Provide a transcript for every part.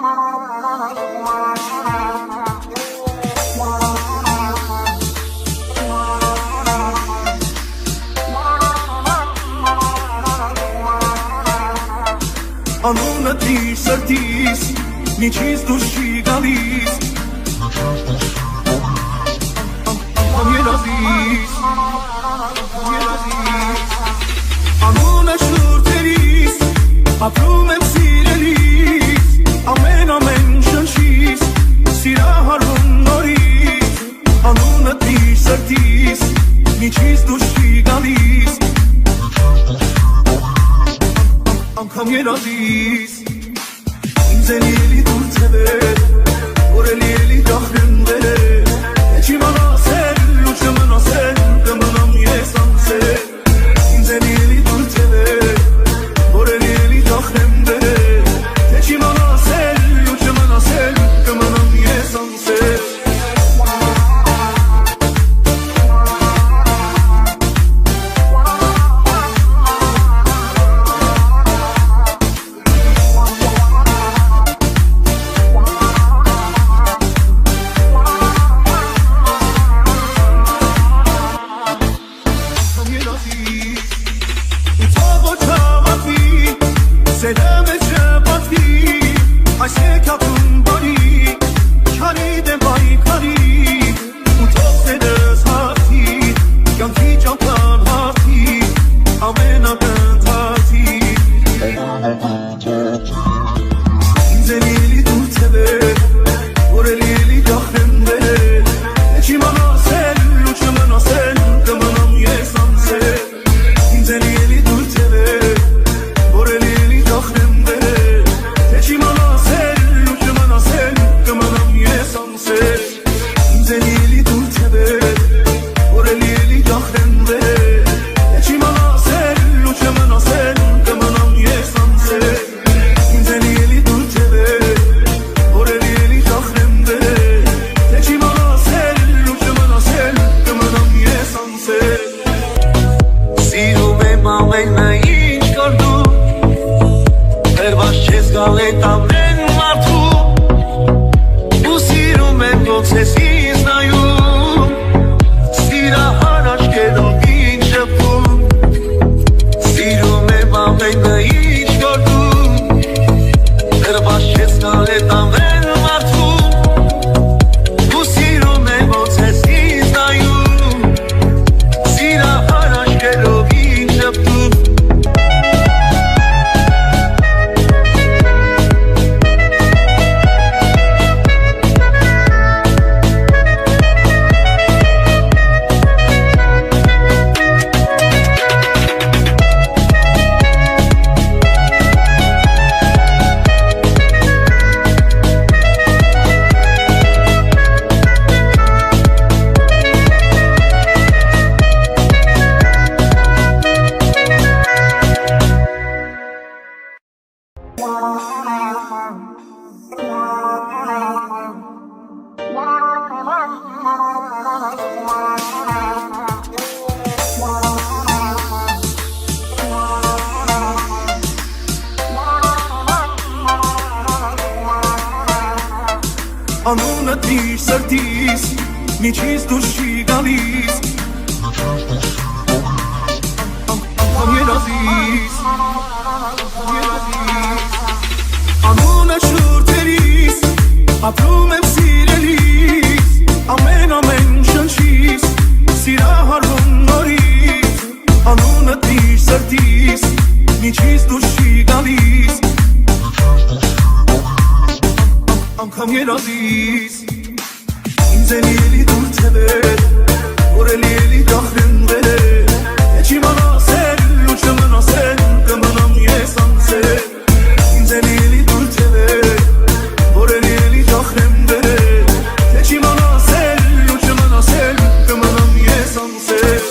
Անունը դիր սրտիս, միջից դուրս չի գալիս Անգամ երազիս Անունը շուրթերիս, ապրում եմ սիրելիս Ամեն շնչիս, սիրահարվում նորից Անունը դիր սրտիս, միջից դուրս չի գալիս Անգամ երազիս Ինձ էլ ելի դուր թևեր Որ էլ ելի դախրեն վերեր Եչ իման ասել ու չմնասել Կմնամ ես անցել Ինձ էլ ելի դուր թևեր Որ էլ ելի դախրեն վերեր Եչ իման ասել ու չմնասել Կմնամ ես անցել Անունը դիր սրտիս, միջից դուրս չի գալիս Անգամ երազիս Անունը շուրթերիս, ապրում եմ սիրելիս Ամեն շնչիս, սիրահարվում նորից Անունը դիր սրտիս, միջից դուրս չի գալիս Անգամ երազիս Ինձ էլ ելի դուր թևեր Որ էլ ելի դախրեն վերեր Եչ իման ասել ու չմնասել Կմնամ ես անցել Ինձ էլ ելի դուր թևեր Որ էլ ելի դախրեն վերեր Եչ իման ասել ու չմնասել Կմնամ ես անցել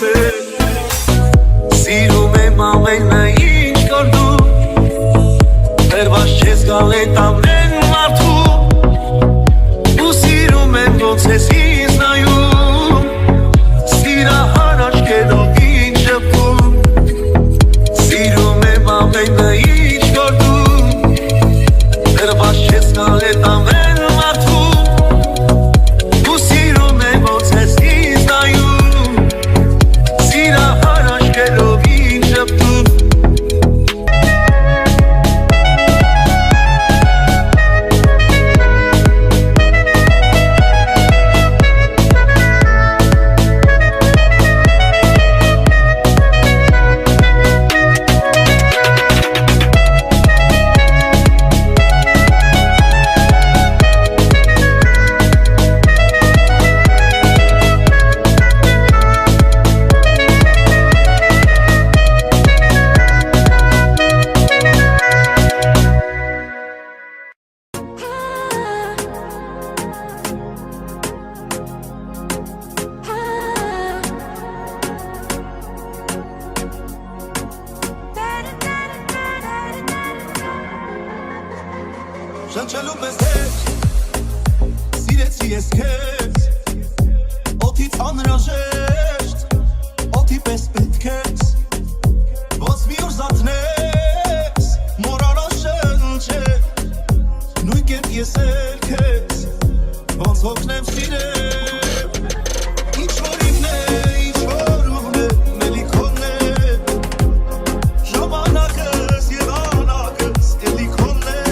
ասել Սիրում եմ ամենը ինչ կար դու Վերված չես գալ էտ ամեն մարդու Ու սիրում եմ ոնց ես ինձ նայում Սիրահար աչքերով ինչ շփում Սիրում եմ ամենը ինչ կար դու Վերված չես գալ էտ ամեն մարդու Ու սիրում եմ ոնց ես ինձ նայում Սիրահար աչքերով ինչ շփում Շնչելու պես հետ, սիրեցի ես քեզ Օդից անհրաժեշտ, օդի պես պետք ես Ոնց մի օր զարթնես, մոռանալ շնչել Նույն կերպ ես էլ քեզ, ոնց հոգնեմ սիրել Ինչ որ իմն է, ինչ որ ուղն է, մելիքոնն է Ժամանակս և անակս, էլի քոնն է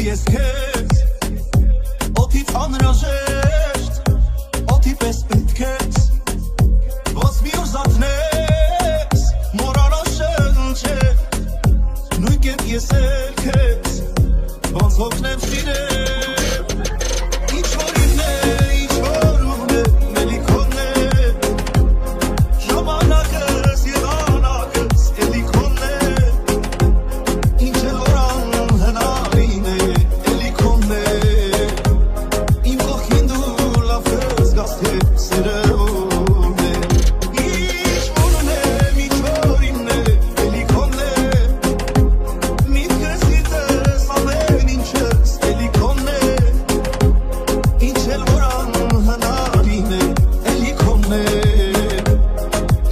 Կպեսի ես քեզ օդից անհրաժեշտ օդի պես պետք ես ոնց մի օր զարթնես մոռանալ շնչե նույն կերպ ես էլ քեզ ոնց հոգնեմ սիրել ինչ որ ինն է ինչ որ ուղն է մելիքոն է ժամանակս եղանակս էլի քոնն է ինչ էլ որ անհնարին է էլի քոնն է իմ կողքին դու լավ ես գաս թե սերը ում է ինչ որ ունեմ ինչ որ ինն է էլի քոնն է միտքս գիտես ամեն ինչս էլի քոնն է ինչ էլ որ անհնարին է էլի քոնն է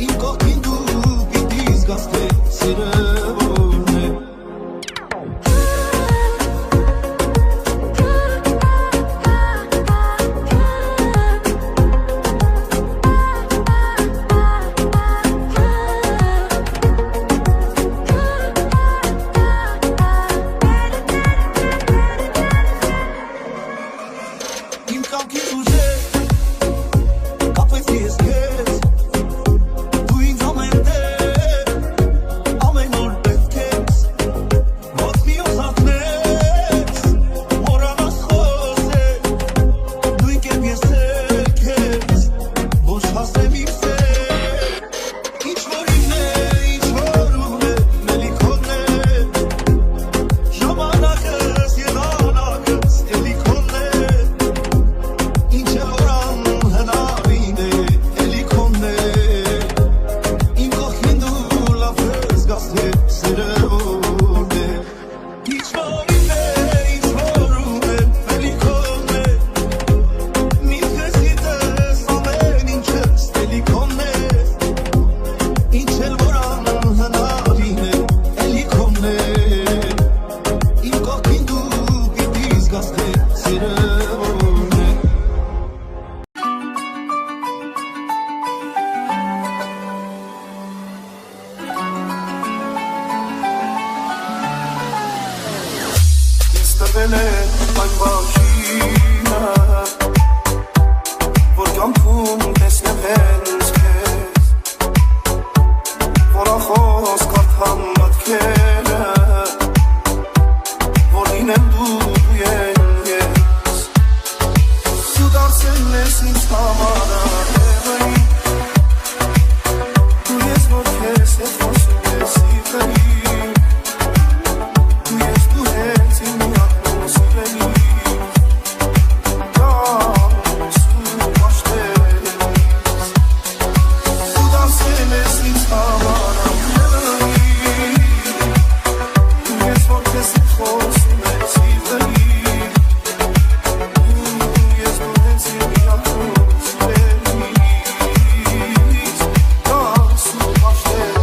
իմ կողքին դու պիտի զգաս թե սերը ում է Իմ կամքից ուժեղ կապեցի ես քեզ դու ինձ ամեն տեղ ամեն օր պետք ես ոնց մի օր զարթնես մոռանաս խոսել նույն կերպ ես էլ քեզ ոչ հասեմ իմ սեր ինչ որ ինն է ինչ որ ուղն է մելիքոն է ժամանակս եղանակս էլի քոնն է ինչ էլ որ անհնարին է էլի քոնն է իմ կողքին դու լավ ես գաս թե սերը ում է ինչ որ ինն է ինչ որ ուղն է էլի քոնն է միտքս գիտես ամեն ինչս էլի քոնն է ինչ էլ որ անհնարին է էլի քոնն է իմ կողքին դու պիտի զգաս թե սերը ում է Ես տվել եմ այն բաժինը որ կամքում տեսնեմ հենց քեզ որ ախոս կարդամ մտքերը որ լինեմ դու են ես դու դարձել ես ինձ համար ահեղային դու ես որ քեզ հետ խոսում ես սիրտային դու ես դու հենց իմ միակն ու սիրելի դանս ու պաշտել ես դու դարձել ես ինձ համար ահեղային դու ես որ քեզ հետ խոսում ես սիրտային դու ես դու հենց իմ միակն ու սիրելի դանս ու պաշտել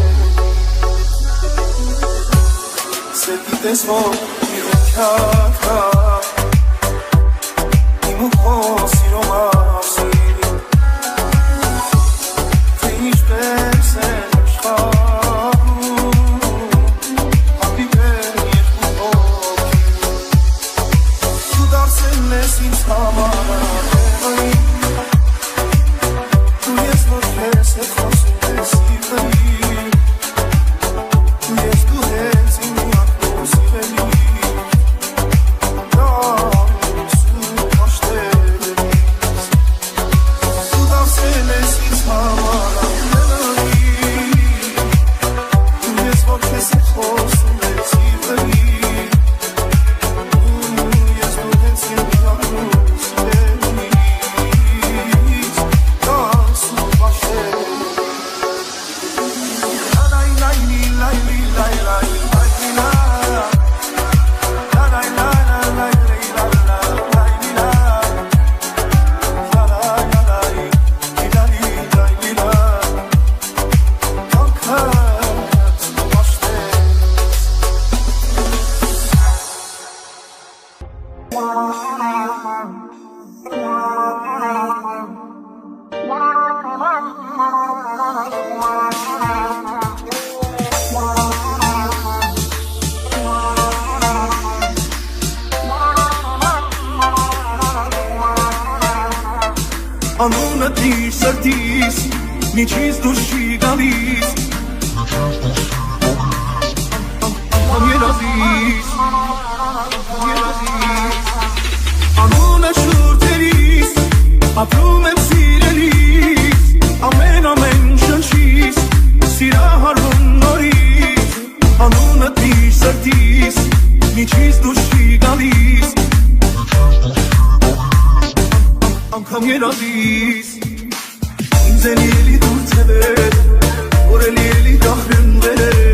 Սեպի տեսնող մի հնքյակ կա Իմ ու քո սիրո մասին Թե ինչպես են աշխարհում Հանդիպել երկու հոգի Դու դարձել ես ինձ համար ահեղային Դու ես որ քեզ հետ խոսում ես սիրտային Դու ես դու հենց իմ միակն ու սիրելի Դանս ու պաշտել ես Դու դարձել ես ինձ համար ահեղային Դու ես որ քեզ հետ խոսում ես սիրտային Դու ես դու հենց իմ միակն ու սիրելի Դանս ու պաշտել Անունդ իր սրտիս Միջից դուրս չի գալիս Անգամ երազիս Անունը շուրթերիս Ապրում եմ սիրելիս Ամեն շնչիս Սիրահարվում նորից Անունդ իր սրտիս Միջից դուրս չի գալիս Անգամ երազիս Ինձ էլի դուր թևեր Որ էլի գախրն վեր